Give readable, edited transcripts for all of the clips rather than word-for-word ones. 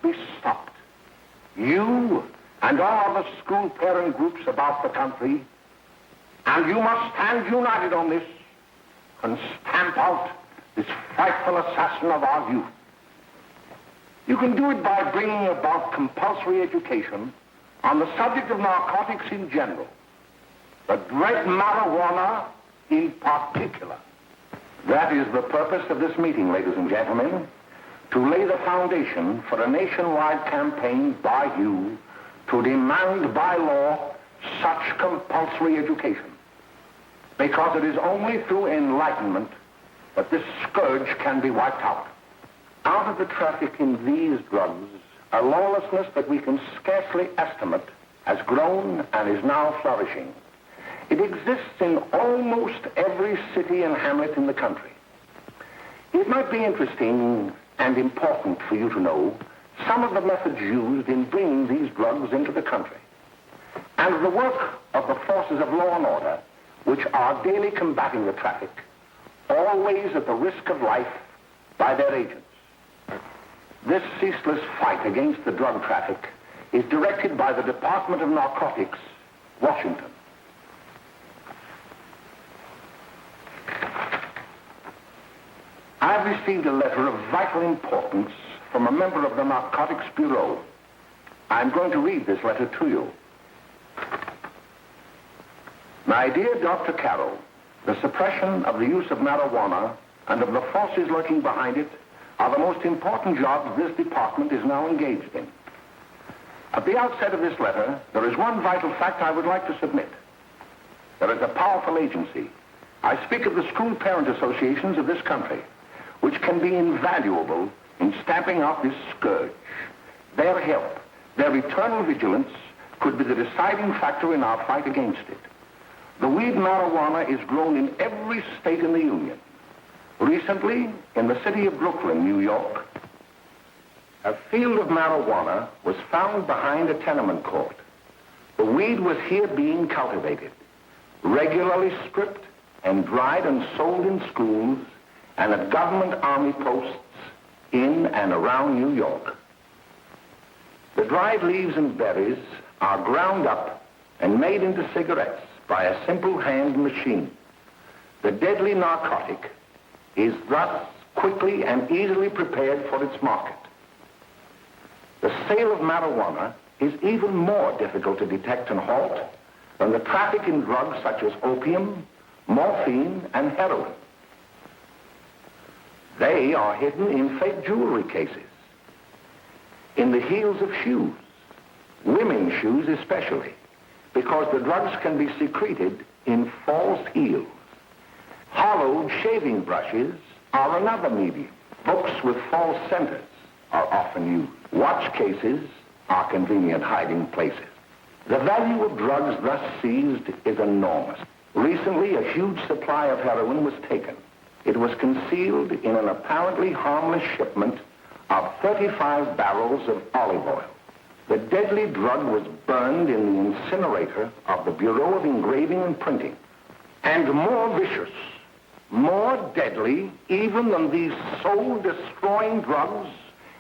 be stopped. You and all the school parent groups about the country, and you must stand united on this and stamp out this frightful assassin of our youth. You can do it by bringing about compulsory education on the subject of narcotics in general, the dread marijuana in particular. That is the purpose of this meeting, ladies and gentlemen, to lay the foundation for a nationwide campaign by you to demand by law such compulsory education. Because it is only through enlightenment that this scourge can be wiped out. Out of the traffic in these drugs, a lawlessness that we can scarcely estimate has grown and is now flourishing. It exists in almost every city and hamlet in the country. It might be interesting and important for you to know some of the methods used in bringing these drugs into the country, and the work of the forces of law and order, which are daily combating the traffic, always at the risk of life, by their agents. This ceaseless fight against the drug traffic is directed by the Department of Narcotics, Washington. I've received a letter of vital importance from a member of the Narcotics Bureau. I'm going to read this letter to you. My dear Dr. Carroll, the suppression of the use of marijuana and of the forces lurking behind it are the most important jobs this department is now engaged in. At the outset of this letter, there is one vital fact I would like to submit. There is a powerful agency. I speak of the school parent associations of this country, which can be invaluable in stamping out this scourge. Their help, their eternal vigilance, could be the deciding factor in our fight against it. The weed marijuana is grown in every state in the Union. Recently, in the city of Brooklyn, New York, a field of marijuana was found behind a tenement court. The weed was here being cultivated, regularly stripped and dried and sold in schools and at government army posts in and around New York. The dried leaves and berries are ground up and made into cigarettes by a simple hand machine. The deadly narcotic is thus quickly and easily prepared for its market. The sale of marijuana is even more difficult to detect and halt than the traffic in drugs such as opium, morphine, and heroin. They are hidden in fake jewelry cases, in the heels of shoes, women's shoes especially, because the drugs can be secreted in false heels. Hollowed shaving brushes are another medium. Books with false centers are often used. Watch cases are convenient hiding places. The value of drugs thus seized is enormous. Recently, a huge supply of heroin was taken. It was concealed in an apparently harmless shipment of 35 barrels of olive oil. The deadly drug was burned in the incinerator of the Bureau of Engraving and Printing. And more vicious, more deadly, even than these soul-destroying drugs,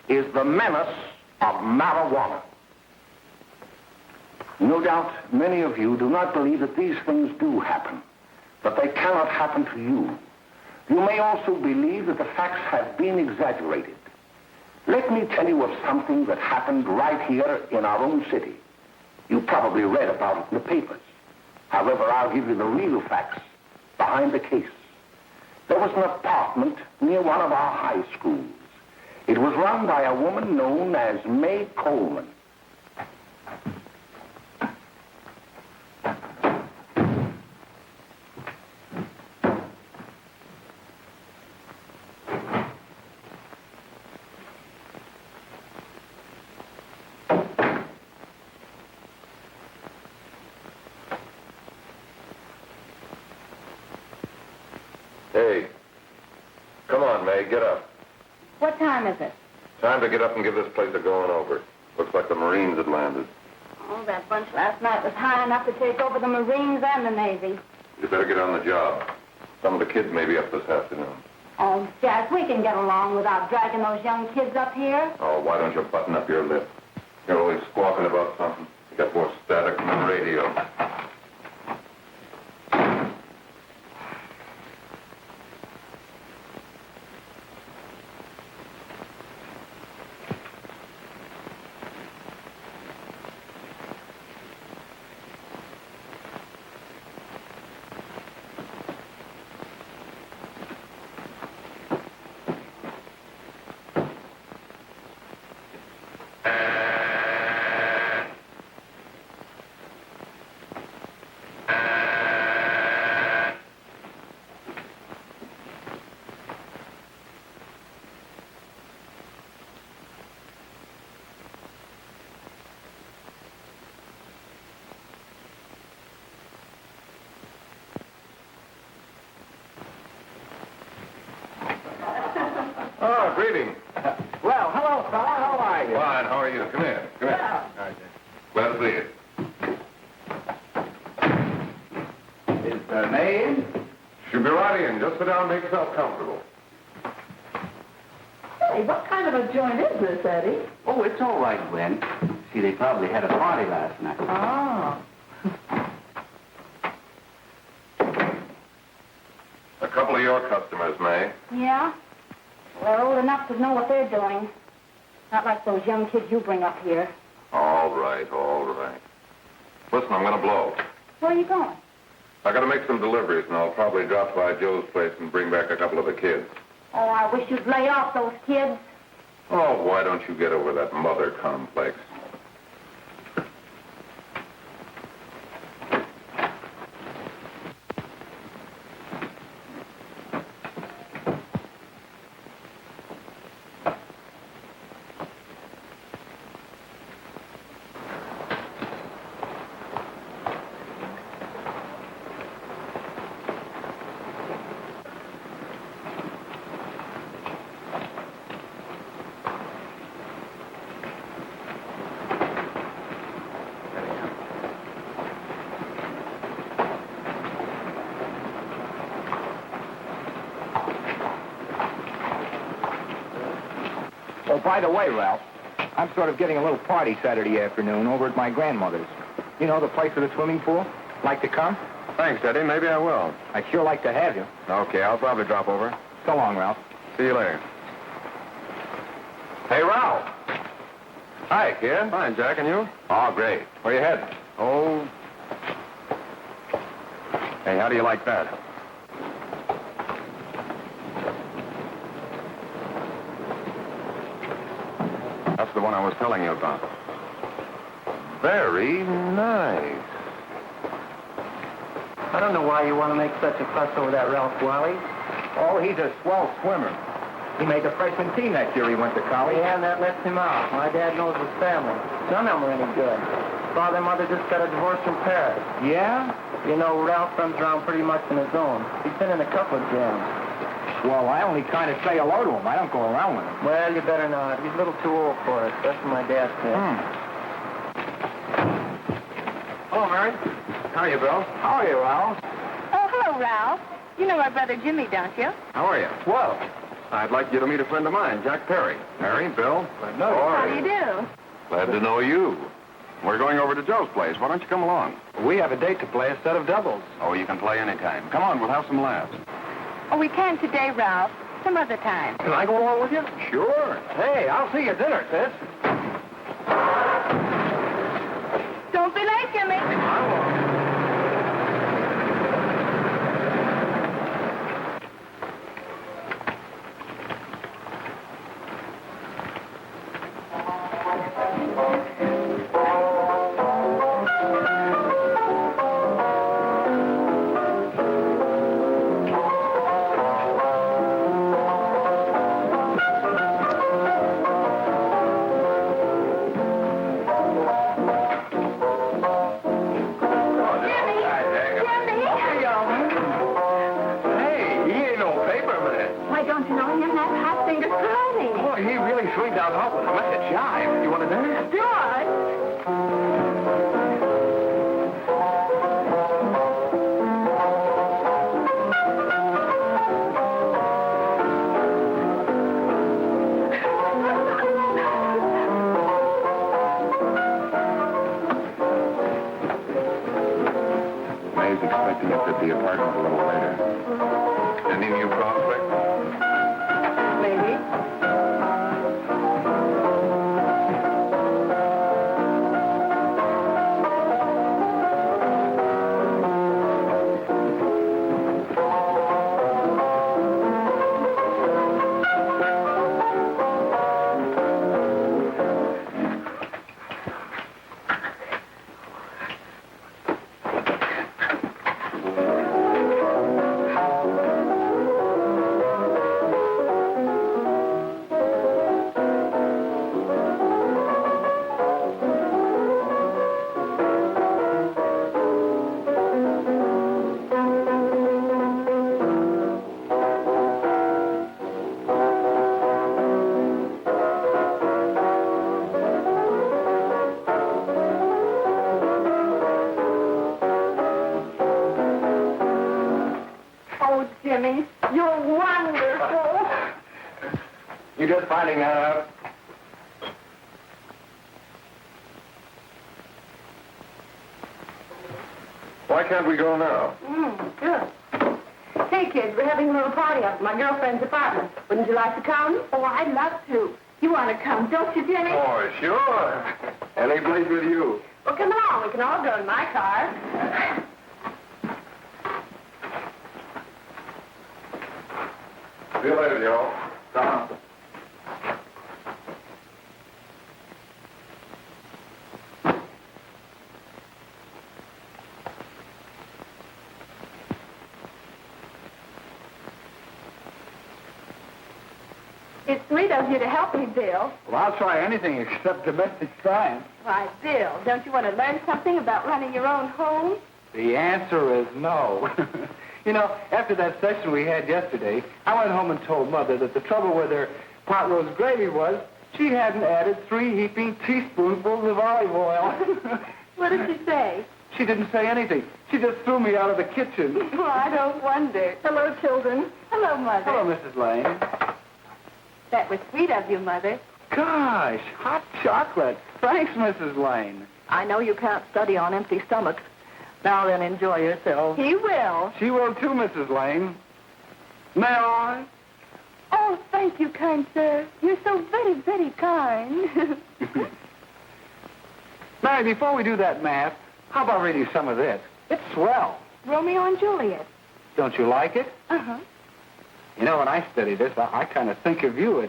is the menace of marijuana. No doubt many of you do not believe that these things do happen, but they cannot happen to you. You may also believe that the facts have been exaggerated. Let me tell you of something that happened right here in our own city. You probably read about it in the papers. However, I'll give you the real facts behind the case. There was an apartment near one of our high schools. It was run by a woman known as May Coleman. Hey, come on, May, get up. What time is it? Time to get up and give this place a going over. Looks like the Marines had landed. Oh, that bunch last night was high enough to take over the Marines and the Navy. You better get on the job. Some of the kids may be up this afternoon. Oh, Jack, we can get along without dragging those young kids up here. Oh, why don't you button up your lip? You're always squawking about something. You got more static than the radio. Oh, greetings. Well, hello, fella. How are you? Fine, how are you? Come here. Come here. Yeah. Glad to see you. Is the maid? Should be right in. Just sit down and make yourself comfortable. Hey, what kind of a joint is this, Eddie? Oh, it's all right, Gwen. See, they probably had a party last night. Oh. A couple of your customers, May. Yeah? They're old enough to know what they're doing. Not like those young kids you bring up here. All right, all right. Listen, I'm going to blow. Where are you going? I got to make some deliveries, and I'll probably drop by Joe's place and bring back a couple of the kids. Oh, I wish you'd lay off those kids. Oh, why don't you get over that mother complex? Oh, by the way, Ralph, I'm sort of getting a little party Saturday afternoon over at my grandmother's. You know, the place with the swimming pool? Like to come? Thanks, Eddie. Maybe I will. I'd sure like to have you. Okay, I'll probably drop over. So long, Ralph. See you later. Hey, Ralph. Hi, kid. Fine, Jack, and you? Oh, great. Where you heading? Oh. Hey, how do you like that? That's the one I was telling you about. Very nice. I don't know why you want to make such a fuss over that Ralph Wally. Oh, he's a swell swimmer. He made the freshman team that year he went to college. Yeah, and that lets him out. My dad knows his family. None of them are any good. Father and mother just got a divorce from Paris. Yeah? You know, Ralph runs around pretty much on his own. He's been in a couple of jams. Well, I only kind of say hello to him. I don't go around with him. Well, you better not. He's a little too old for it. That's what my dad said. Hello, Mary. How are you, Bill? How are you, Ralph? Oh, hello, Ralph. You know my brother Jimmy, don't you? How are you? Well, I'd like you to meet a friend of mine, Jack Perry. Mary, Bill. How do you do? Glad to know you. We're going over to Joe's place. Why don't you come along? we have a date to play, a set of doubles. Oh, you can play anytime. Come on, we'll have some laughs. Oh, we can today, Ralph. Some other time. Can I go along with you? Sure. Hey, I'll see you at dinner, sis. Don't be late, Jimmy. I won't. Why, don't you know him? That's Hot Finger Curly. Boy, he really swings out awful quick at jive. You want to dinner? George. like to look at the apartment a little later. Any new prospects? Maybe. Oh, Jimmy, you're wonderful. You just finding that out? Why can't we go now? Good. Hey, kids, we're having a little party up at my girlfriend's apartment. Wouldn't you like to come? Oh, I'd love to. You want to come, don't you, Jimmy? Oh, sure. Any place with you. Well, come along. We can all go in my car. See you later, Joe. Tom. It's sweet of you to help me, Bill. Well, I'll try anything except domestic science. Why, Bill, don't you want to learn something about running your own home? The answer is no. You know, after that session we had yesterday, I went home and told Mother that the trouble with her pot roast gravy was she hadn't added 3 heaping teaspoonfuls of olive oil. What did she say? She didn't say anything. She just threw me out of the kitchen. Well, I don't wonder. Hello, children. Hello, Mother. Hello, Mrs. Lane. That was sweet of you, Mother. Gosh, hot chocolate. Thanks, Mrs. Lane. I know you can't study on empty stomachs. Now then, enjoy yourself. He will. She will too, Mrs. Lane. May I? Oh, thank you, kind sir. You're so very, very kind. Mary, before we do that math, how about reading some of this? It's swell. Romeo and Juliet. Don't you like it? Uh-huh. You know, when I study this, I kind of think of you.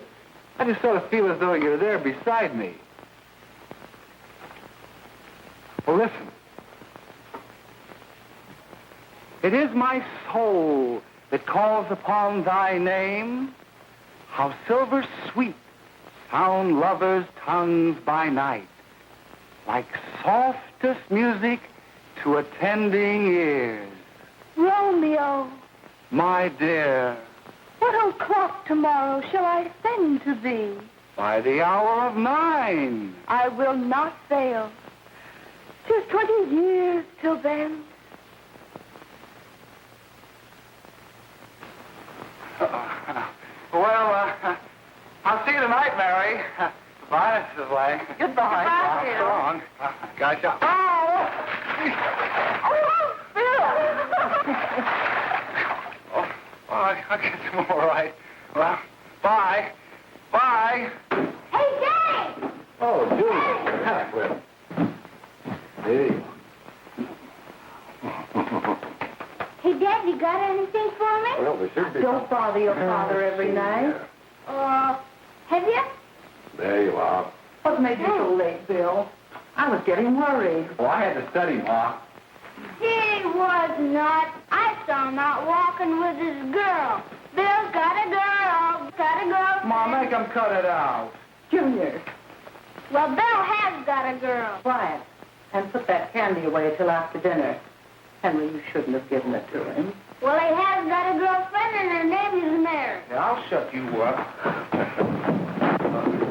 I just sort of feel as though you're there beside me. Well, listen. It is my soul that calls upon thy name. How silver sweet sound lovers' tongues by night, like softest music to attending ears. Romeo, My dear, what o'clock tomorrow shall I send to thee? by the hour of 9. I will not fail. 'Tis 20 years till then. I'll see you tonight, Mary. Goodbye, Mrs. Lane. Goodbye. So Bill. long. Gosh, oh! Oh, I'll get some more, right? Well, bye. Bye. Hey, Jay! Oh, Julie. Hey. Hey, Dad, you got anything for me? Well, there should be. Don't bother your father every night. Have you? There you are. What made you so late, Bill? I was getting worried. Well, I had to study, Ma. He was not. I saw him out walking with his girl. Bill's got a girl. Got a girl. Ma, make him cut it out. Junior, Well, Bill has got a girl. quiet. And put that candy away till after dinner. Henry, you shouldn't have given it to him. Well, he has got a girlfriend, and her name is Mary. Yeah, I'll shut you up.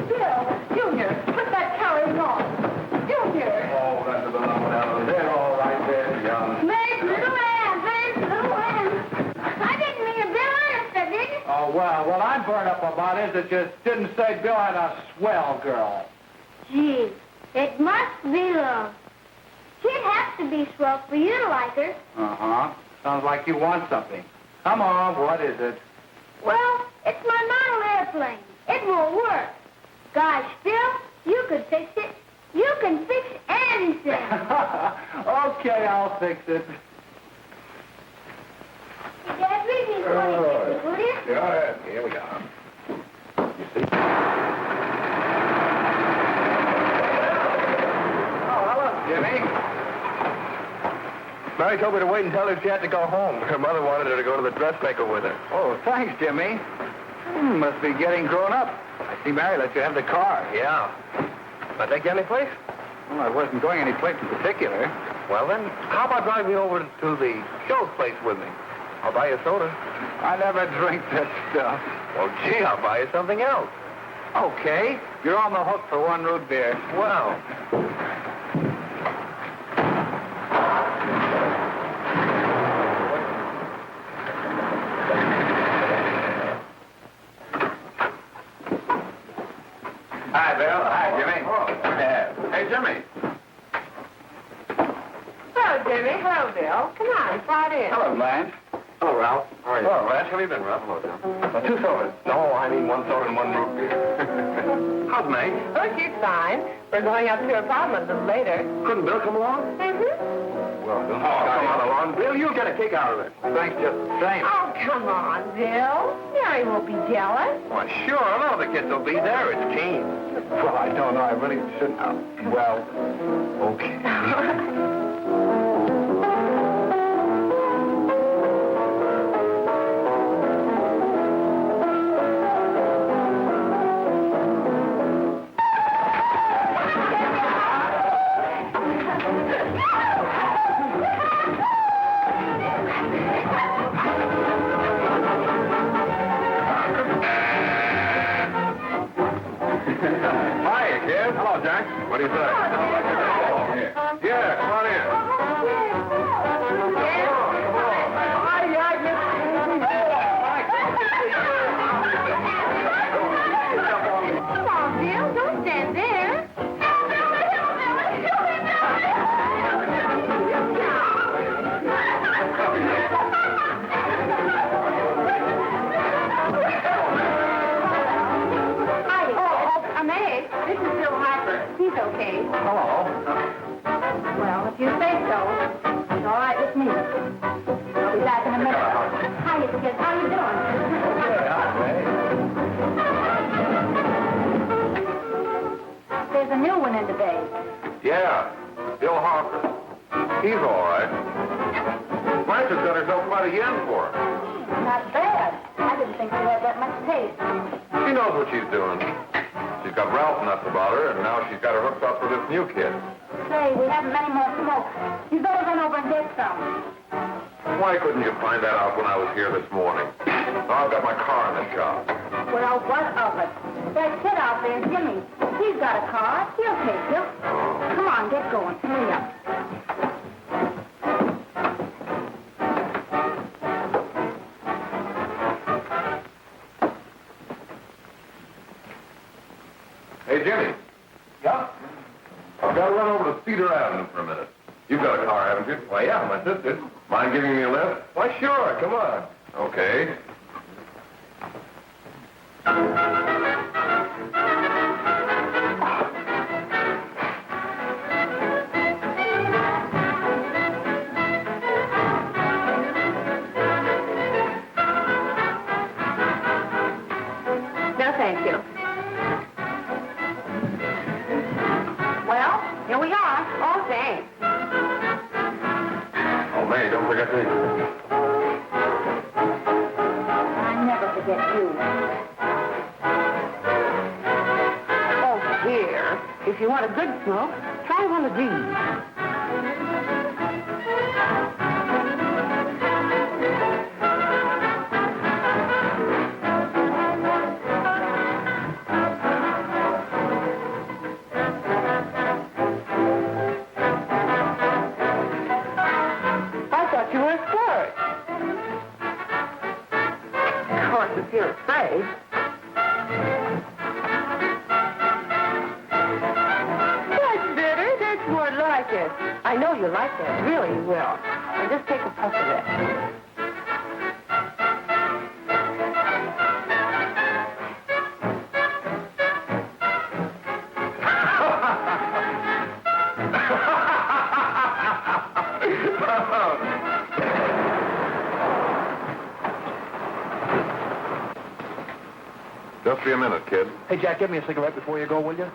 Bill, Junior, put that carrying on. Junior! Oh, that's about out. They're all right there, young. Mary's little Ann. Mary's little Ann. I didn't mean a Bill honest, I didn't. Oh, well, what I'm burned up about is it just didn't say Bill had a swell girl. Gee, it must be love. She'd have to be swell for you to like her. Uh-huh. Sounds like you want something. Come on, what is it? Well, it's my model airplane. It will work. Gosh, Bill, you could fix it. You can fix anything. Okay, I'll fix it. Dad, read me 26, will you? Go ahead. Here we are. You see? Oh, hello, Jimmy. Mary told me to wait and tell her she had to go home. Her mother wanted her to go to the dressmaker with her. Oh, thanks, Jimmy. Must be getting grown up. I see Mary let you have the car. Yeah. I take you any place? Well, I wasn't going any place in particular. Well, then, how about driving me over to the show's place with me? I'll buy you a soda. I never drink that stuff. Well, gee, I'll buy you something else. Okay. You're on the hook for one root beer. Well. Hi, Bill. Hi, Jimmy. Oh, good to have. Hey, Jimmy. Hello, Jimmy. Hello, Bill. Come on, slide in. Hello, Blanche. Hello, Ralph. How are you? Hello, Ralph. How have you been, Ralph? Hello, Jim. 2 sodas. No, I need 1 soda and 1 root beer. How's May? Oh, she's fine. We're going up to her apartment a little later. Couldn't Bill come along? Mm-hmm. Well, don't Come on along. Bill, you'll get a kick out of it. Thanks just the same. Oh, come on, Bill. Mary won't be jealous. Why, sure. All the kids will be there. It's keen. Well, I don't know. I really shouldn't. Well, okay. Hiya, kid. Hello, Jack. What do you say? Yeah, come on in. Come on, Bill. Don't stand there. Hi, May. This is Bill Harper. He's okay. Hello. Well, if you say so, it's all right with me. I'll be back in a minute. Hi, kids. How you doing? There's a new one in today. Yeah, Bill Harper. He's all right. Blanche's got herself quite a yen for her. Not bad. I didn't think she had that much taste. She knows what she's doing. She's got Ralph nuts about her, and now she's got her hooked up for this new kid. Say, we haven't many more smoke. You better run over and get some. Why couldn't you find that out when I was here this morning? Now I've got my car in the shop. Well, what of it? That kid out there, Jimmy, he's got a car. He'll take you. Come on, get going. Hurry up. Hey, Jimmy. Yeah? I've got to run over to Cedar Avenue for a minute. You've got a car, haven't you? Why, yeah, my sister. Mind giving me a lift? Why, sure. Come on. Okay. No, thank you. Well, here we are. Oh, thanks. Oh, May, don't forget me. I never forget you. Oh, dear. If you want a good smoke, try one of these. I thought you were a flirt. Of course, if you're afraid. That's better. That's more like like it. I know you like that. Really, you will. And just take a puff of that. Just be a minute, kid. Hey, Jack, give me a cigarette before you go, will you?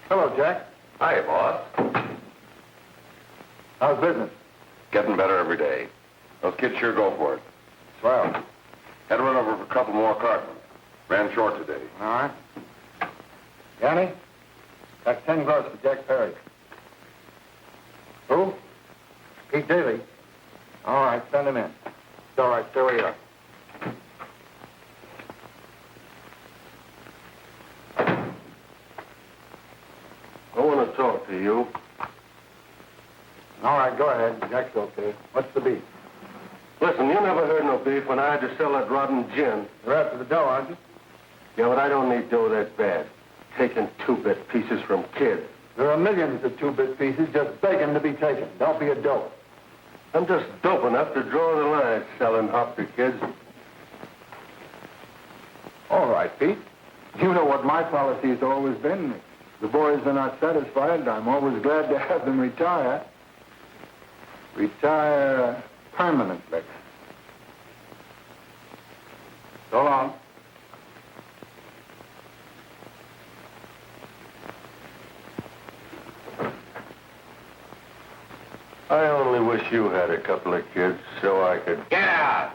Hello, Jack. Hi, boss. How's business? Getting better every day. Those kids sure go for it. Swell. Had to run over for a couple more cartons. Ran short today. All right. Yanni, that's 10 gross for Jack Perry. Who? Pete Daly. All right, send him in. It's all right, stay where you are. I want to talk to you. All right, go ahead. Jack's okay. What's the beef? Listen, you never heard no beef when I had to sell that rotten gin. You're after the dough, aren't you? Yeah, but I don't need dough that bad. Taking two-bit pieces from kids. There are millions of two-bit pieces just begging to be taken. Don't be a dope. I'm just dope enough to draw the line selling hop to kids. All right, Pete. You know what my policy has always been. If the boys are not satisfied, I'm always glad to have them retire. Retire permanently. So long. I only wish you had a couple of kids so I could... Get out!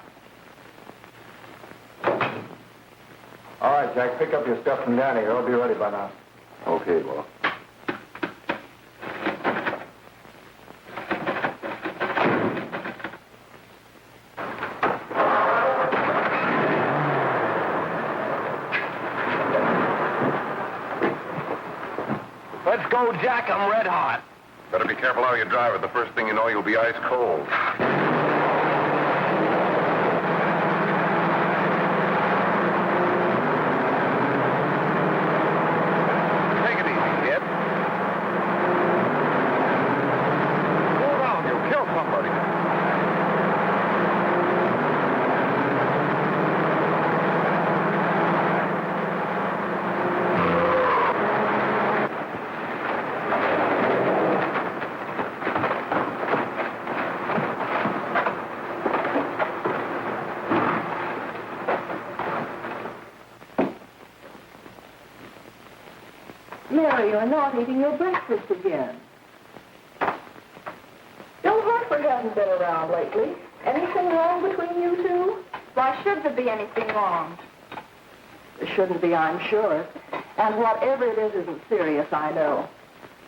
All right, Jack, pick up your stuff from Danny. It'll be ready by now. Okay, boss. Let's go, Jack. I'm red hot. Better be careful how you drive it. The first thing you know, you'll be ice cold. Take it easy, kid. Slow down. You'll kill somebody. Mary, you're not eating your breakfast again. Bill Hartford hasn't been around lately. Anything wrong between you two? Why should there be anything wrong? There shouldn't be, I'm sure. And whatever it is isn't serious, I know.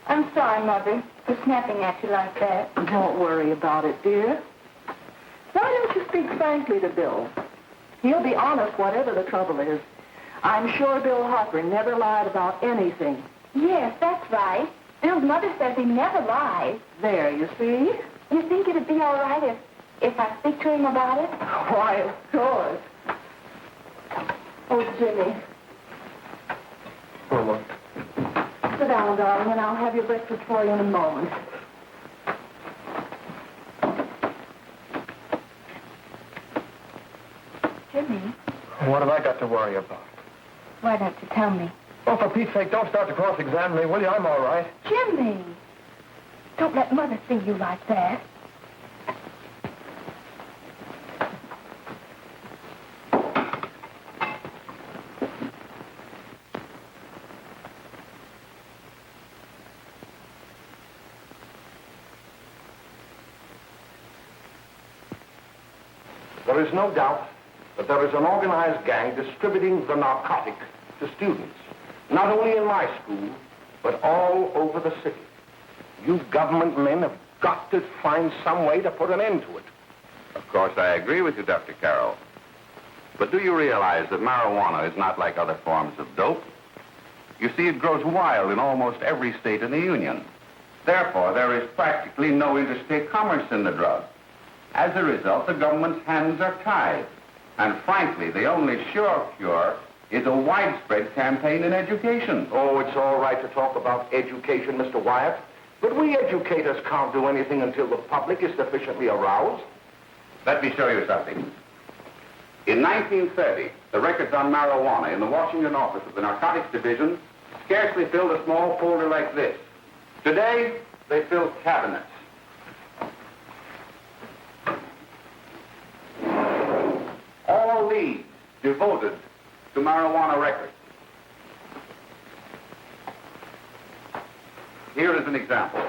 I'm sorry, Mother, for snapping at you like that. Don't worry about it, dear. Why don't you speak frankly to Bill? He'll be honest whatever the trouble is. I'm sure Bill Hartford never lied about anything. Yes, that's right. Bill's mother says he never lies. There, you see? You think it'd be all right if I speak to him about it? Why, of course. Oh, Jimmy. Oh, what? Sit down, darling, and I'll have your breakfast for you in a moment. Jimmy, What have I got to worry about? why don't you tell me? Oh, for Pete's sake, don't start to cross-examine me, will you? I'm all right. Jimmy! Don't let Mother see you like that. There is no doubt that there is an organized gang distributing the narcotic to students, not only in my school, but all over the city. You government men have got to find some way to put an end to it. Of course, I agree with you, Dr. Carroll. But But do you realize that marijuana is not like other forms of dope? You see, it grows wild in almost every state in the Union. Therefore, there is practically no interstate commerce in the drug. As a result, the government's hands are tied. And frankly, the only sure cure is a widespread campaign in education. Oh, it's all right to talk about education, Mr. Wyatt. But we educators can't do anything until the public is sufficiently aroused. Let me show you something. In 1930, the records on marijuana in the Washington office of the Narcotics Division scarcely filled a small folder like this. Today, they fill cabinets. All these devoted to marijuana records. Here is an example.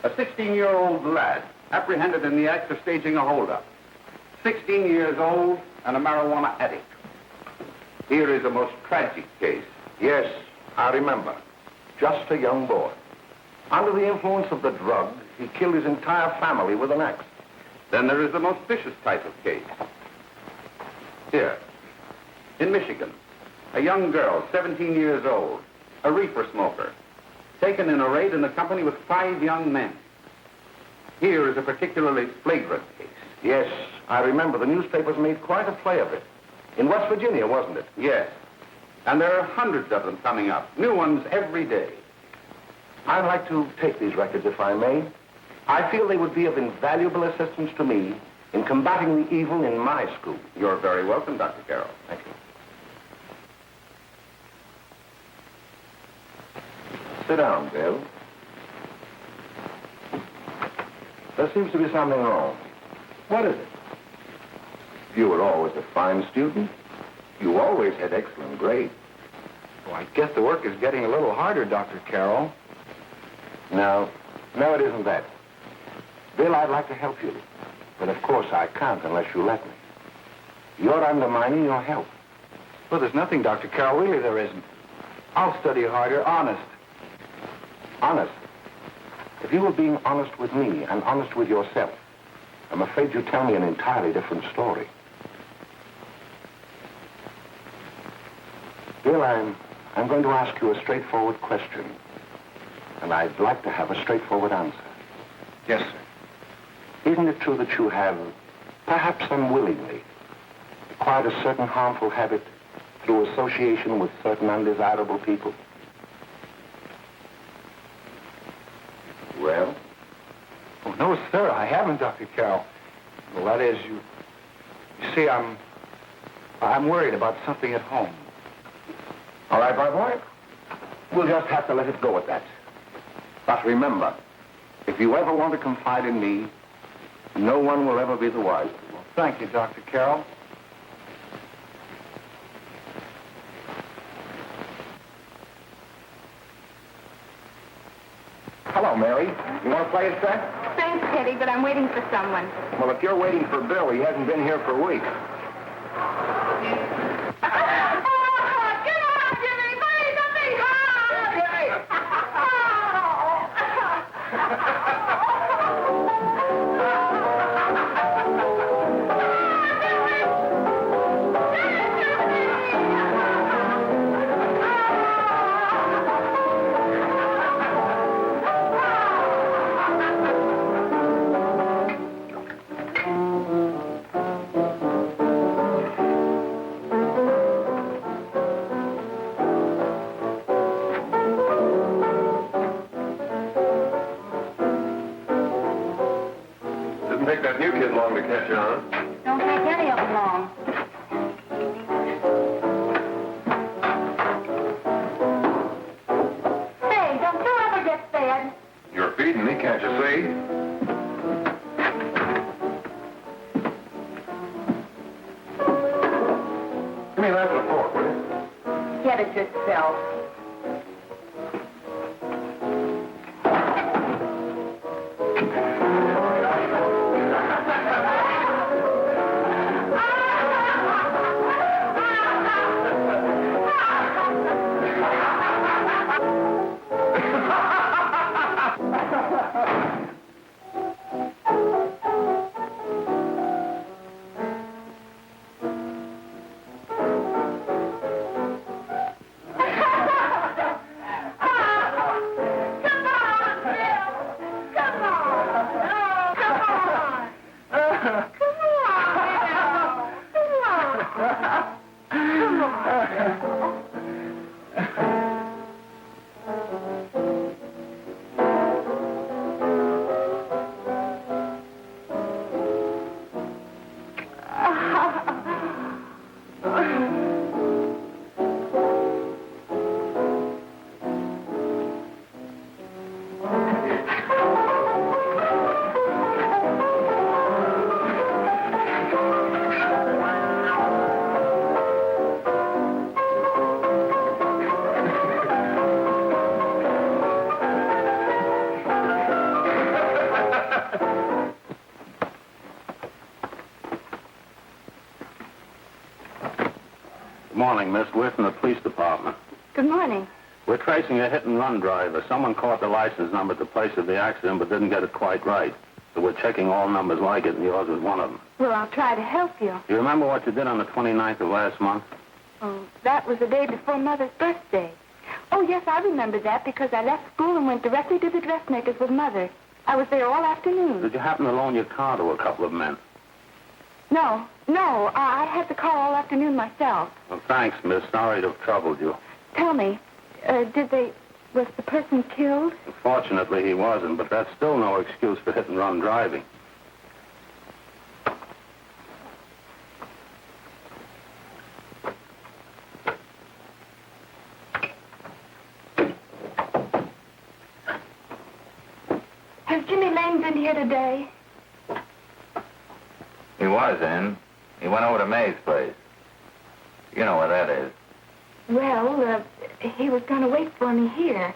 A 16-year-old lad apprehended in the act of staging a holdup. 16 years old and a marijuana addict. Here is a most tragic case. Yes, I remember. Just a young boy. Under the influence of the drug, he killed his entire family with an axe. Then there is the most vicious type of case. Here, in Michigan, a young girl, 17 years old, a reefer smoker, taken in a raid in the company with 5 young men. Here is a particularly flagrant case. Yes, I remember. The newspapers made quite a play of it. In West Virginia, wasn't it? Yes. And there are hundreds of them coming up, new ones every day. I'd like to take these records, if I may. I feel they would be of invaluable assistance to me in combating the evil in my school. You're very welcome, Dr. Carroll. Thank you. Sit down, Bill. There seems to be something wrong. What is it? You were always a fine student. You always had excellent grades. Well, I guess the work is getting a little harder, Dr. Carroll. No, it isn't that. Bill, I'd like to help you. But of course I can't unless you let me. You're undermining your health. Well, there's nothing, Dr. Carroll. Really, there isn't. I'll study harder, honest. Honest? If you were being honest with me and honest with yourself, I'm afraid you'd tell me an entirely different story. Bill, I'm going to ask you a straightforward question. And I'd like to have a straightforward answer. Yes, sir. Isn't it true that you have, perhaps unwillingly, acquired a certain harmful habit through association with certain undesirable people? Well? Oh, no, sir, I haven't, Dr. Carroll. Well, that is, you see, I'm worried about something at home. All right, my boy. We'll just have to let it go at that. But remember, if you ever want to confide in me, no one will ever be the wiser. Well, thank you, Dr. Carroll. Hello, Mary. You want to play a set? Thanks, Teddy, but I'm waiting for someone. Well, if you're waiting for Bill, he hasn't been here for weeks. Didn't take that new kid long to catch on. Don't take any of them long. Hey, don't you ever get fed? You're feeding me, can't you see? Give me that and a fork, will you? Get it yourself. Good morning, miss. We're from the police department. Good morning. We're tracing a hit-and-run driver. Someone caught the license number at the place of the accident but didn't get it quite right. So we're checking all numbers like it, and yours was one of them. Well, I'll try to help you. You remember what you did on the 29th of last month? Oh, that was the day before Mother's birthday. Oh, yes, I remember that because I left school and went directly to the dressmaker's with Mother. I was there all afternoon. Did you happen to loan your car to a couple of men? No, I had the car all afternoon myself. Well, thanks, miss. Sorry to have troubled you. Tell me, was the person killed? Fortunately, he wasn't, but that's still no excuse for hit-and-run driving. Has Jimmy Lane been here today? He was in. He went over to May's place. You know where that is. Well, he was going to wait for me here,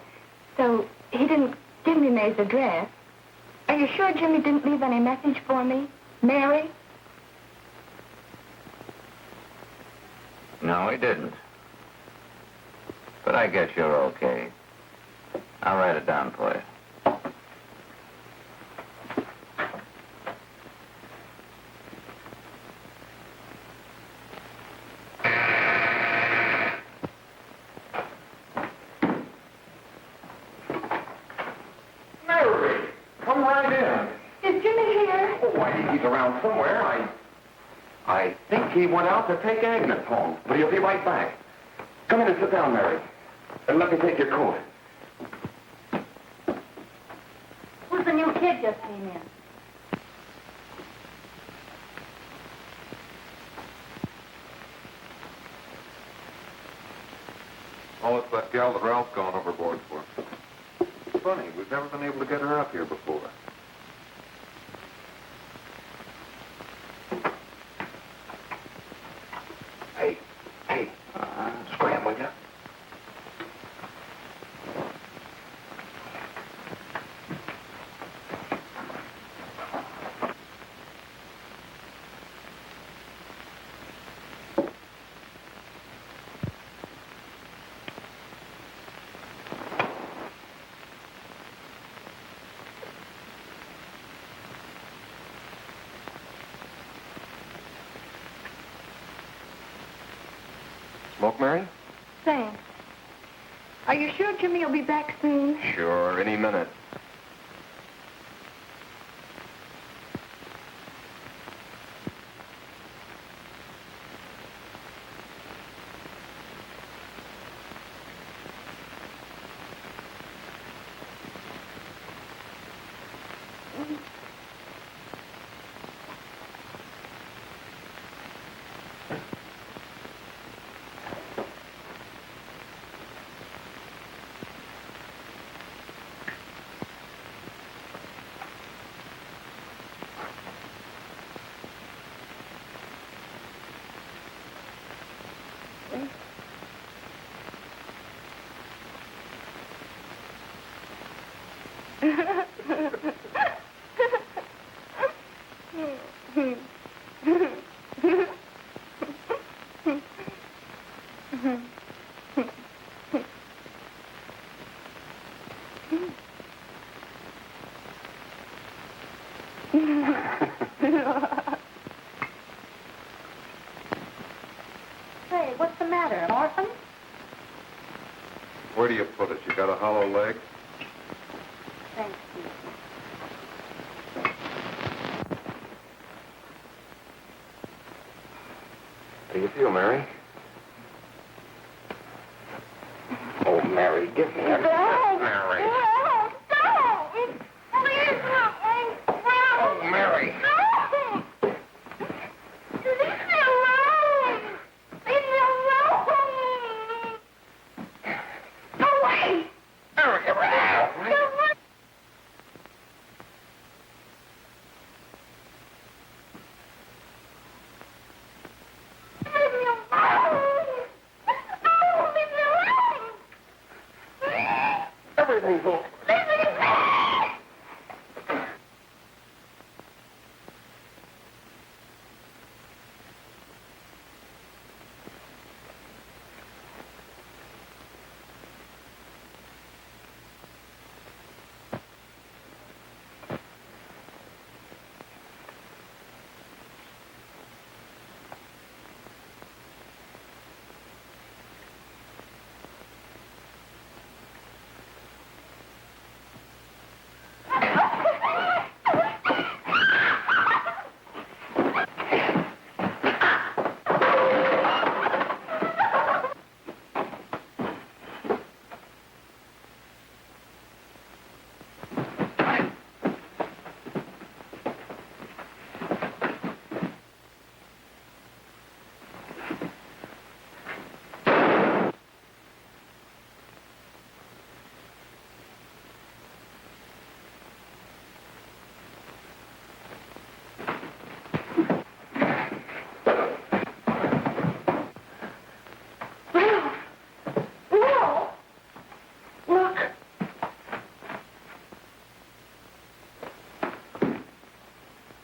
so he didn't give me May's address. Are you sure Jimmy didn't leave any message for me? Mary? No, he didn't. But I guess you're okay. I'll write it down for you. Mary, come right in. Is Jimmy here? Oh, I think he's around somewhere. I think he went out to take Agnes home, but he'll be right back. Come in and sit down, Mary. And let me take your coat. Who's the new kid just came in? Oh, it's that gal that Ralph's gone overboard for. Funny, we've never been able to get her up here before. Hey, scram, will ya? Smoke, Mary? Thanks. Are you sure Jimmy will be back soon? Sure, any minute. Say, what's the matter? An orphan? Where do you put it? You got a hollow leg? Thanks, Steve. How do you feel, Mary? Oh, Mary, give me a... Mary. Oh, Mary. Everything's all...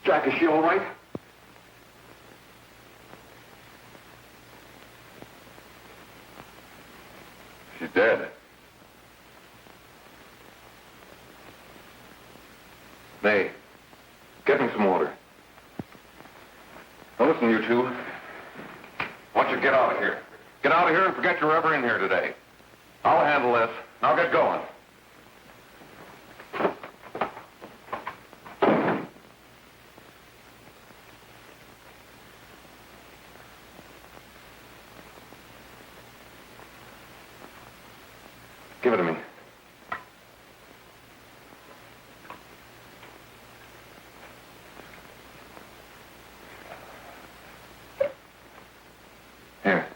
Jack, is she all right? She's dead. May, get me some water. Now listen, you two. I want you to get out of here. Get out of here and forget you're ever in here today. I'll handle this. Now get going. Give it to me. Here.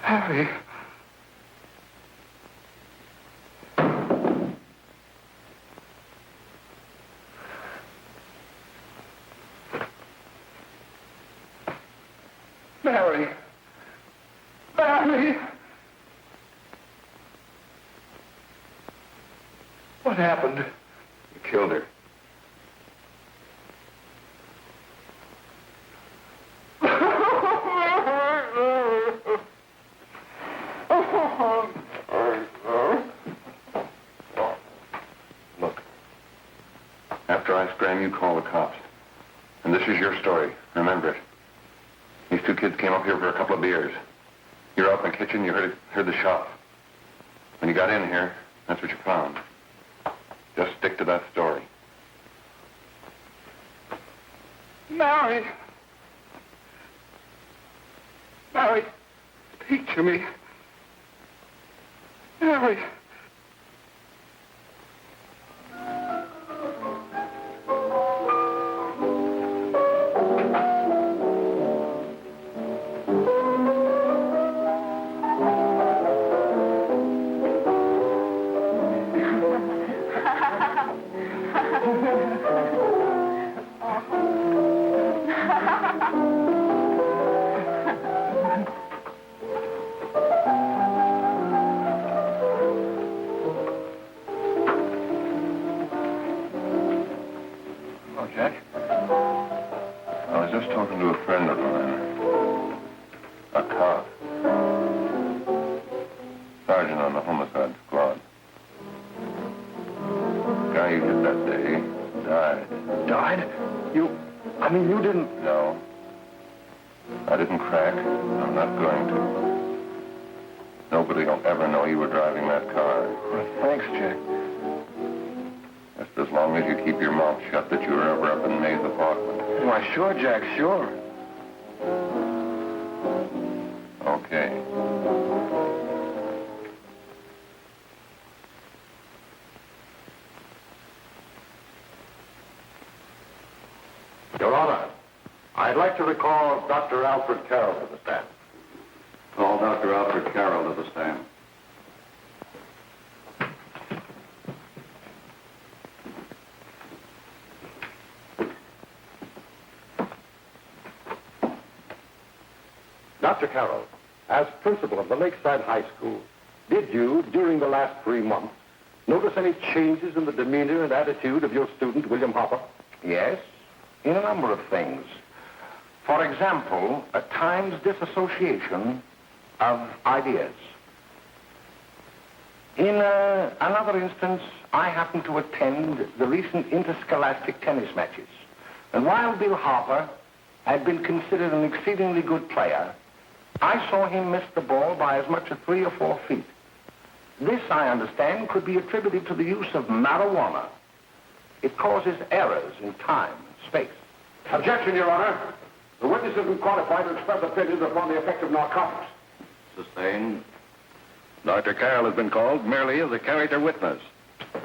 Harry. Mary. Mary. What happened? You killed her. Look, after I scram, you call the cops. And this is your story. Remember it. These two kids came up here for a couple of beers. You were out in the kitchen, you heard the shot. When you got in here, that's what you found. Just stick to that story. Mary! Mary, speak to me. Mary! Jack. I was just talking to a friend of mine. A cop. Sergeant on the homicide squad. The guy you hit that day died. Died? You didn't... No. I didn't crack. I'm not going to. Nobody will ever know you were driving that car. Well, thanks, Jack. Just as long as you keep your mouth shut that you were ever up in May's apartment. Why, sure, Jack, sure. Okay. Your Honor, I'd like to recall Dr. Alfred Carroll to the stand. Call Dr. Alfred Carroll to the stand. Dr. Carroll, as principal of the Lakeside High School, did you, during the last 3 months, notice any changes in the demeanor and attitude of your student, William Hopper? Yes, in a number of things. For example, at times disassociation of ideas. In another instance, I happened to attend the recent interscholastic tennis matches. And while Bill Harper had been considered an exceedingly good player, I saw him miss the ball by as much as 3 or 4 feet. This, I understand, could be attributed to the use of marijuana. It causes errors in time and space. Objection, Your Honor. The witness isn't qualified to express opinions upon the effect of narcotics. Sustained. Dr. Carroll has been called merely as a character witness.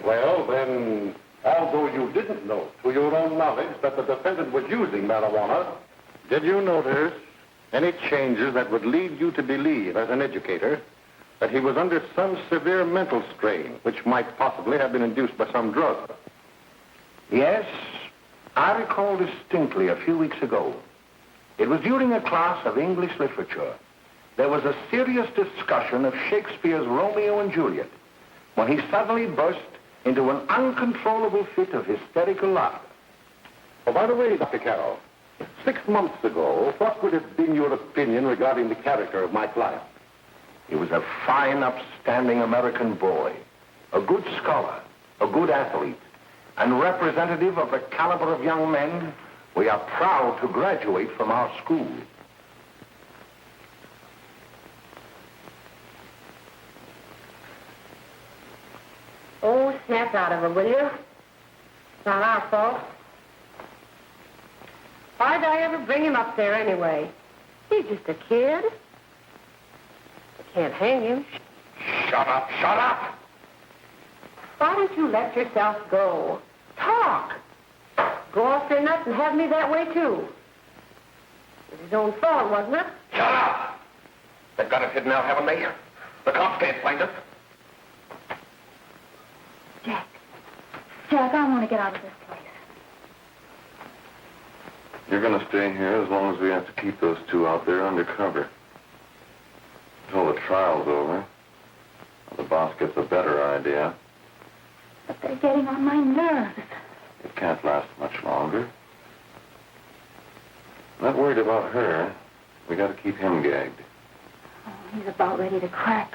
Well, then, although you didn't know to your own knowledge that the defendant was using marijuana, did you notice any changes that would lead you to believe, as an educator, that he was under some severe mental strain, which might possibly have been induced by some drug? Yes, I recall distinctly a few weeks ago. It was during a class of English literature. There was a serious discussion of Shakespeare's Romeo and Juliet when he suddenly burst into an uncontrollable fit of hysterical laughter. Oh, by the way, Dr. Carroll, 6 months ago, what would have been your opinion regarding the character of my client? He was a fine, upstanding American boy, a good scholar, a good athlete, and representative of the caliber of young men we are proud to graduate from our school. Oh, snap out of it, will you? It's not our fault. Why'd I ever bring him up there anyway? He's just a kid. I can't hang him. Shut up, shut up! Why don't you let yourself go? Talk. Go off their nuts and have me that way, too. It was his own fault, wasn't it? Shut up! They've got it hidden now, haven't they? The cops can't find it. Jack, I want to get out of this place. You're going to stay here as long as we have to keep those two out there undercover. Until the trial's over. The boss gets a better idea. But they're getting on my nerves. It can't last much longer. Not worried about her. We got to keep him gagged. Oh, he's about ready to crack.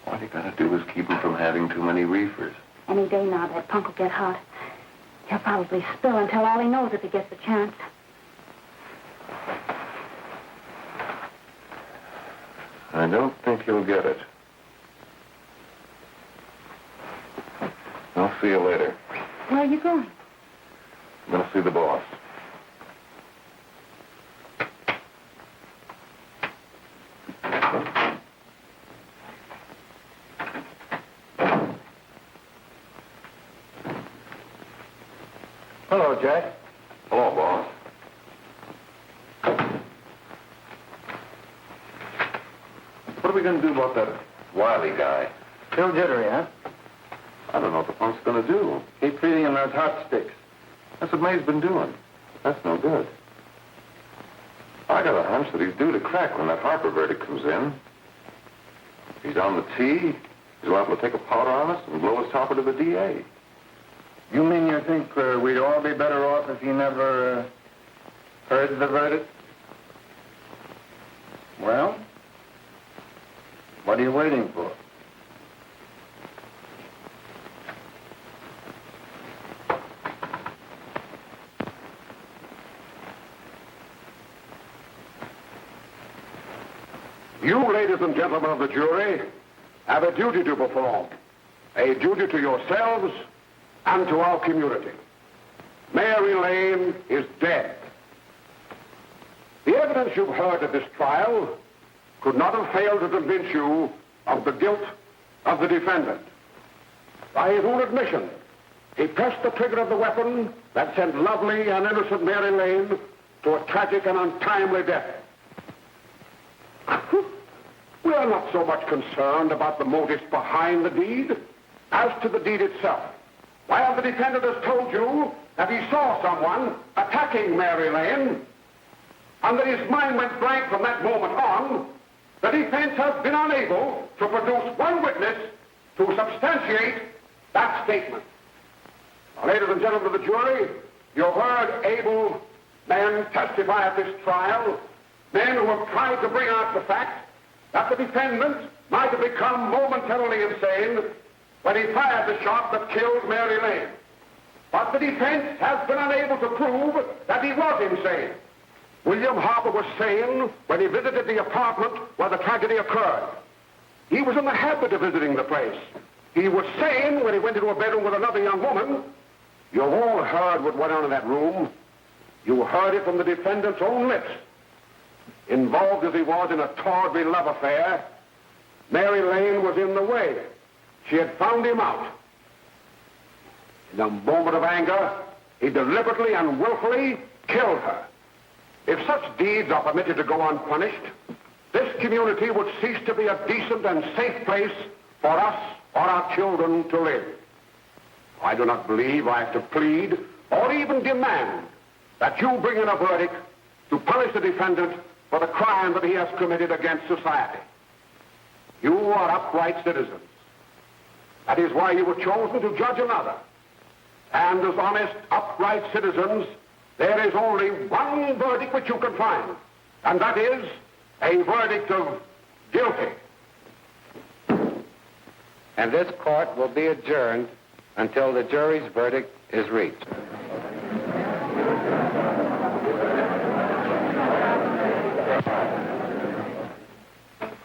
All you got to do is keep him from having too many reefers. Any day now, that punk will get hot. He'll probably spill and tell all he knows if he gets the chance. I don't think he'll get it. I'll see you later. Where are you going? I'm going to see the boss. Hello, Jack. Hello, boss. What are we going to do about that Wiley guy? Still jittery, huh? I don't know what the punk's going to do. Keep feeding him those hot sticks. That's what May's been doing. That's no good. I got a hunch that he's due to crack when that Harper verdict comes in. If he's on the tee, he's liable to take a powder on us and blow his topper to the DA. You mean you think we'd all be better off if he never heard the verdict? Well, what are you waiting for? You, ladies ladies and gentlemen of the jury, have a duty to perform. A duty to yourselves and to our community. Mary Lane is dead. The evidence you've heard at this trial could not have failed to convince you of the guilt of the defendant. By his own admission, he pressed the trigger of the weapon that sent lovely and innocent Mary Lane to a tragic and untimely death. We are not so much concerned about the motives behind the deed as to the deed itself. While the defendant has told you that he saw someone attacking Mary Lane, and that his mind went blank from that moment on, the defense has been unable to produce one witness to substantiate that statement. Now, ladies and gentlemen of the jury, you've heard able men testify at this trial, men who have tried to bring out the fact that the defendant might have become momentarily insane when he fired the shot that killed Mary Lane. But the defense has been unable to prove that he was insane. William Harper was sane when he visited the apartment where the tragedy occurred. He was in the habit of visiting the place. He was sane when he went into a bedroom with another young woman. You've all heard what went on in that room. You heard it from the defendant's own lips. Involved as he was in a tawdry love affair, Mary Lane was in the way. She had found him out. In a moment of anger, he deliberately and willfully killed her. If such deeds are permitted to go unpunished, this community would cease to be a decent and safe place for us or our children to live. I do not believe I have to plead or even demand that you bring in a verdict to punish the defendant for the crime that he has committed against society. You are upright citizens. That is why you were chosen to judge another. And as honest, upright citizens, there is only one verdict which you can find, and that is a verdict of guilty. And this court will be adjourned until the jury's verdict is reached.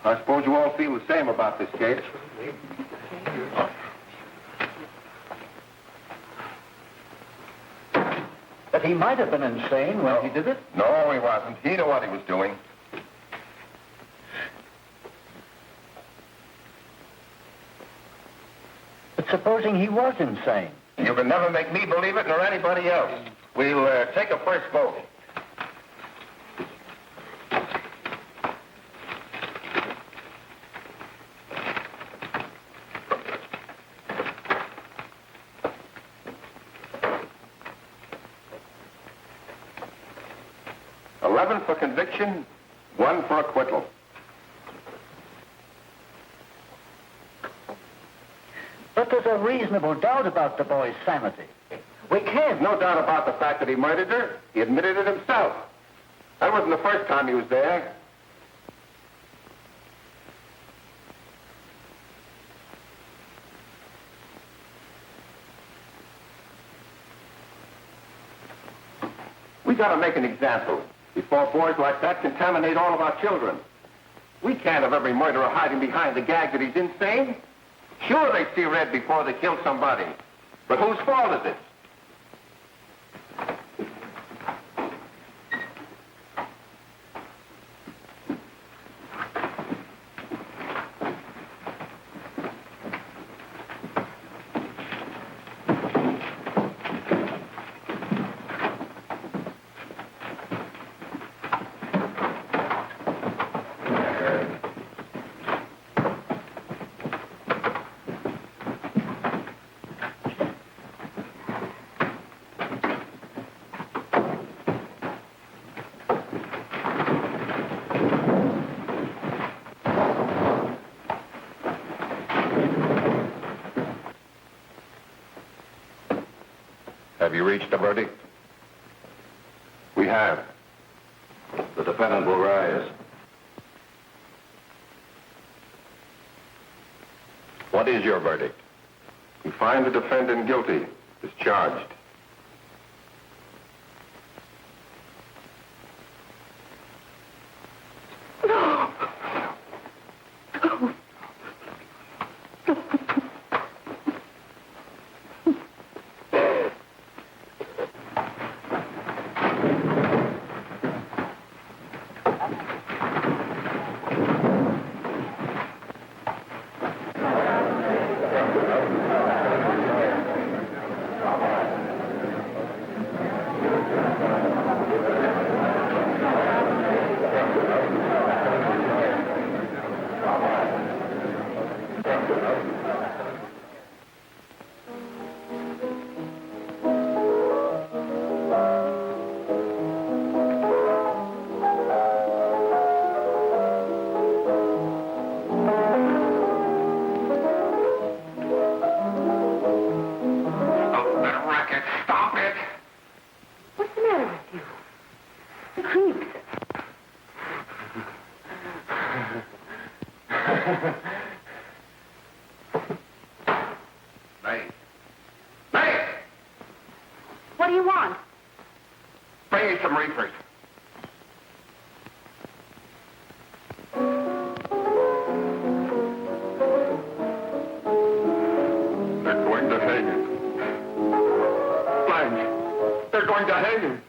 I suppose you all feel the same about this case. But he might have been insane when he did it. No, he wasn't. He knew what he was doing. But supposing he was insane? You can never make me believe it nor anybody else. We'll take a first vote. For conviction, 1 for acquittal. But there's a reasonable doubt about the boy's sanity. We can't. No doubt about the fact that he murdered her. He admitted it himself. That wasn't the first time he was there. We gotta make an example before boys like that contaminate all of our children. We can't have every murderer hiding behind the gag that he's insane. Sure, they see red before they kill somebody. But whose fault is it? Have you reached a verdict? We have. The defendant will rise. What is your verdict? We find the defendant guilty, discharged. reefers. They're going to hang him. Blanche, they're going to hang him.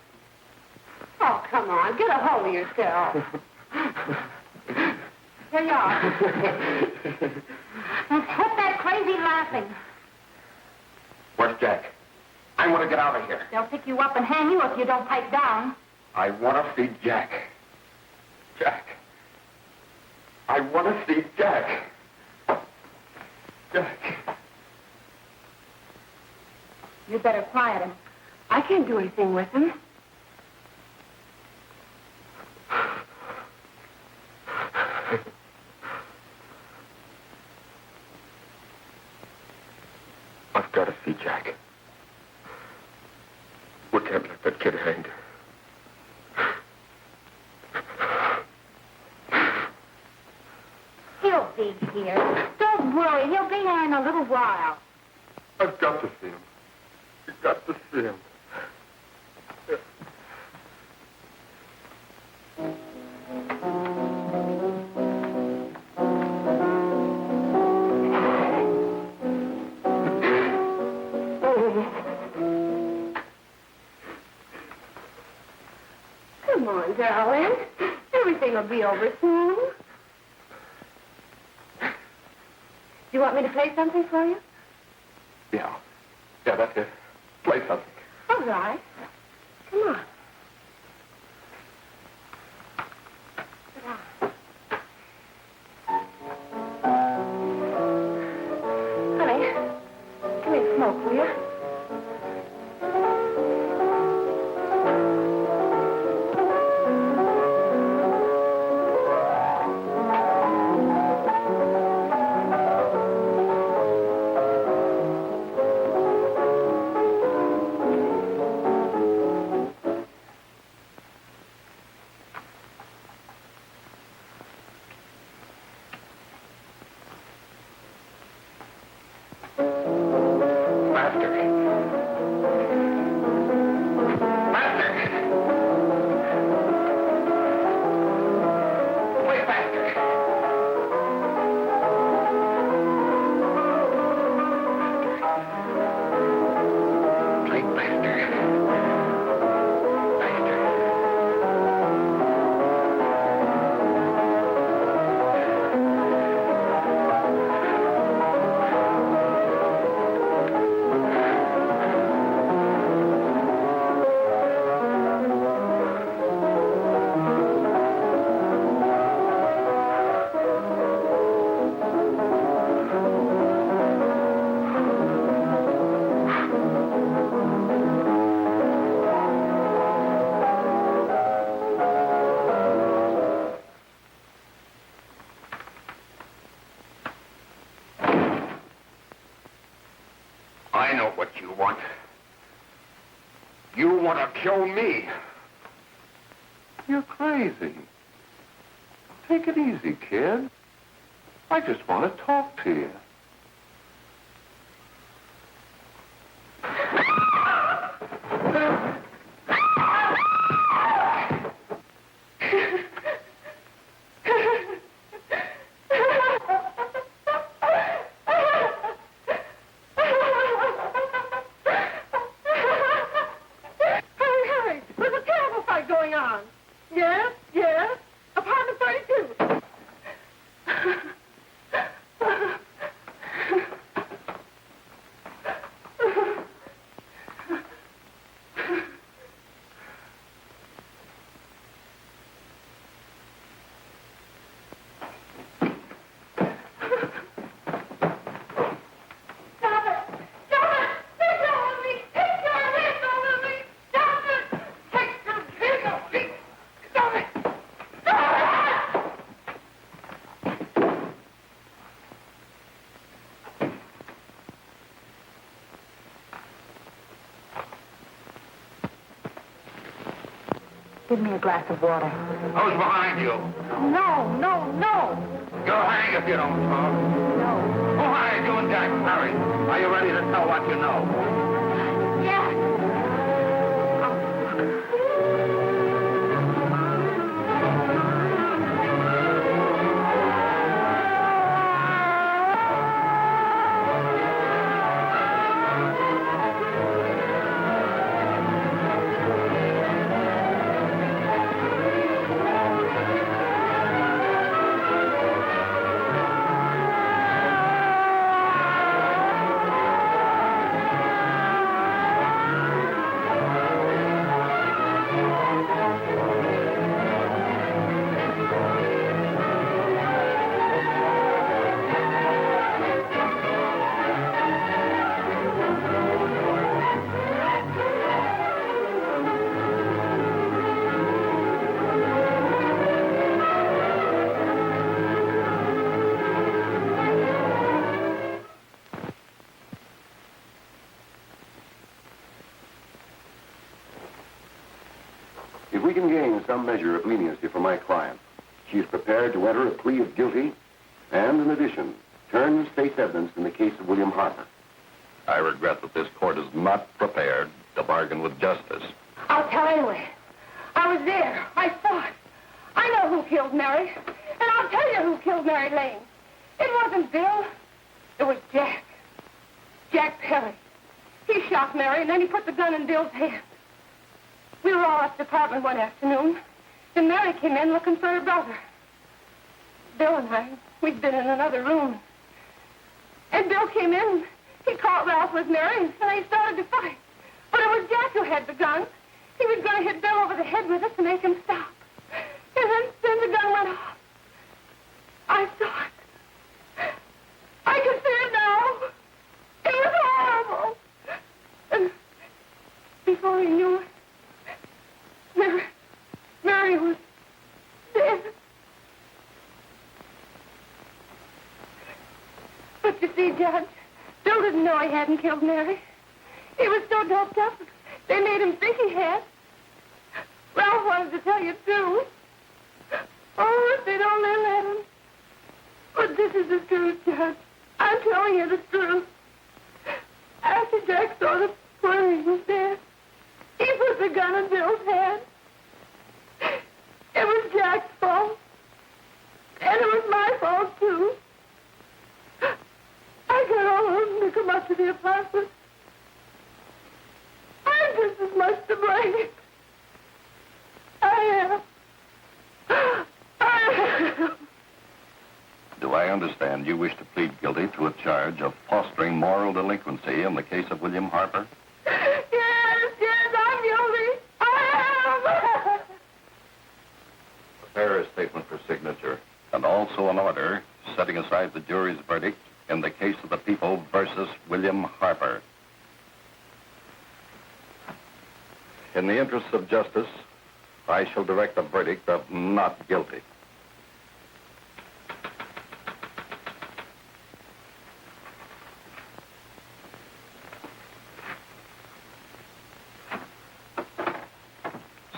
Oh, come on. Get a hold of yourself. Here you are. Now, quit that crazy laughing. Where's Jack? I want to get out of here. They'll pick you up and hang you if you don't pipe down. I want to see Jack. Jack. I want to see Jack. Jack. You'd better quiet him. I can't do anything with him. I've got to see Jack. We can't let that kid hang. He'll be here. Don't worry. He'll be here in a little while. I've got to see him. You've got to see him. Come on, darling. Everything will be over soon. Do you want me to play something for you? Yeah. Yeah, that's it. Play something. All right. Come on. Sit down. Honey, give me a smoke, will you? I know what you want. You want to kill me. You're crazy. Take it easy, kid. I just want to talk to you. Give me a glass of water. Who's behind you? No, no, no. You'll hang if you don't talk. No. Who hired you and Jack Perry? Are you ready to tell what you know? Yes. we can gain some measure of leniency for my client, she is prepared to enter a plea of guilty and, in addition, turn the state's evidence in the case of William Harper. I regret that this court is not prepared to bargain with justice. I'll tell anyway. I was there. I saw it. I know who killed Mary. And I'll tell you who killed Mary Lane. It wasn't Bill. It was Jack. Jack Perry. He shot Mary, and then he put the gun in Bill's hand. We were all at the apartment one afternoon, and Mary came in looking for her brother. Bill and I, we'd been in another room. And Bill came in, he caught Ralph with Mary, and they started to fight. But it was Jack who had the gun. He was going to hit Bill over the head with it to make him stop. And then the gun went off. I saw it. I can see it now. It was horrible. And before he knew it, Mary was dead. But you see, Judge, Bill didn't know he hadn't killed Mary. He was so doped up, they made him think he had. Ralph wanted to tell you, too. Oh, if they'd only let him. But this is the truth, Judge. I'm telling you the truth. After Jack saw the poor he was dead, he put the gun in Bill's hand. It was Jack's fault. And it was my fault, too. I got all of them to come up to the apartment. I'm just as much to blame. I am. Do I understand you wish to plead guilty to a charge of fostering moral delinquency in the case of William Harper? Yes, I'm guilty. I am. Prepare a statement for signature, and also an order setting aside the jury's verdict in the case of the people versus William Harper. In the interests of justice, I shall direct a verdict of not guilty.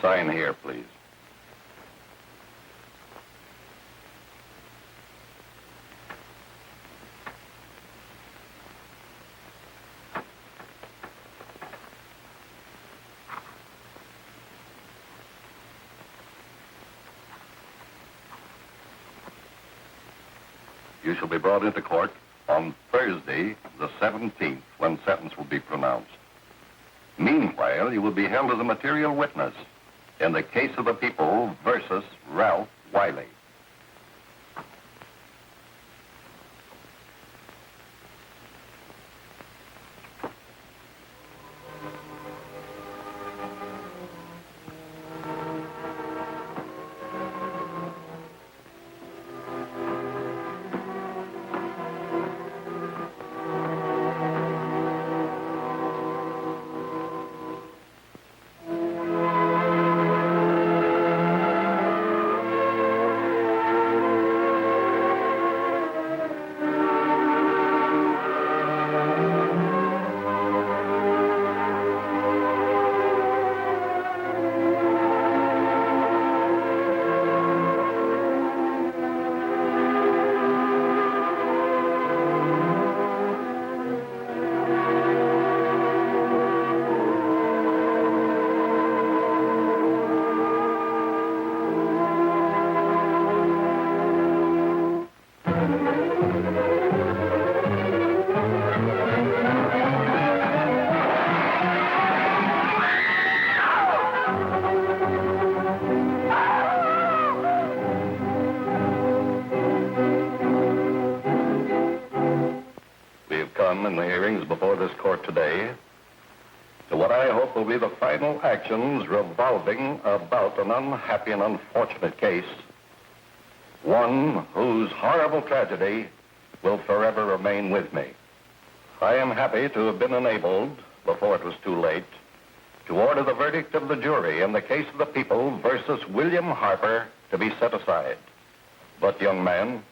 Sign here, please. You shall be brought into court on Thursday, the 17th, when sentence will be pronounced. Meanwhile, you will be held as a material witness in the case of the people versus Ralph Wiley. In the hearings before this court today to what I hope will be the final actions revolving about an unhappy and unfortunate case, one whose horrible tragedy will forever remain with me. I am happy to have been enabled, before it was too late, to order the verdict of the jury in the case of the people versus William Harper to be set aside. But, young man,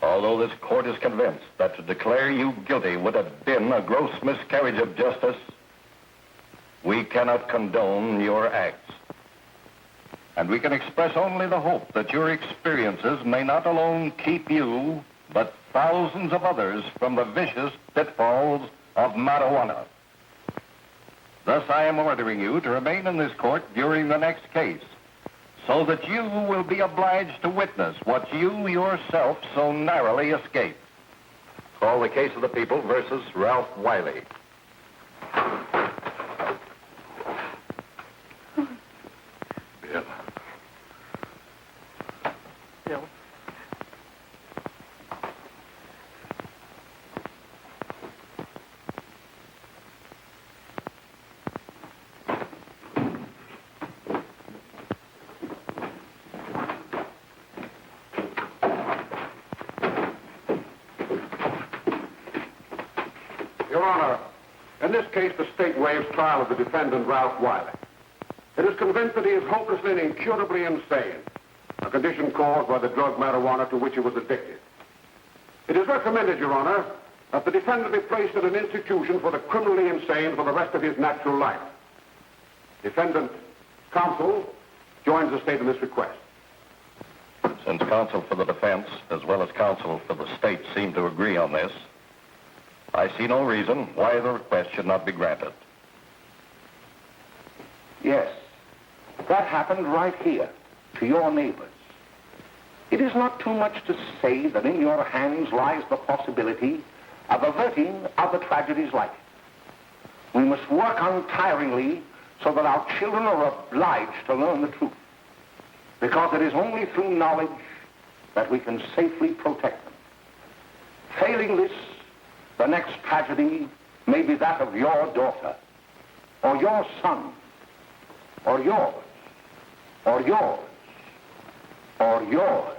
although this court is convinced that to declare you guilty would have been a gross miscarriage of justice, we cannot condone your acts. And we can express only the hope that your experiences may not alone keep you, but thousands of others from the vicious pitfalls of marijuana. Thus, I am ordering you to remain in this court during the next case, so that you will be obliged to witness what you yourself so narrowly escaped. Call the case of the people versus Ralph Wiley. Bill. Bill. Your Honor, in this case, the state waives trial of the defendant, Ralph Wiley. It is convinced that he is hopelessly and incurably insane, a condition caused by the drug marijuana to which he was addicted. It is recommended, Your Honor, that the defendant be placed in an institution for the criminally insane for the rest of his natural life. Defendant counsel joins the state in this request. Since counsel for the defense, as well as counsel for the state, seem to agree on this, I see no reason why the request should not be granted. Yes, that happened right here, to your neighbors. It is not too much to say that in your hands lies the possibility of averting other tragedies like it. We must work untiringly so that our children are obliged to learn the truth, because it is only through knowledge that we can safely protect them. Failing this, the next tragedy may be that of your daughter, or your son, or yours, or yours, or yours.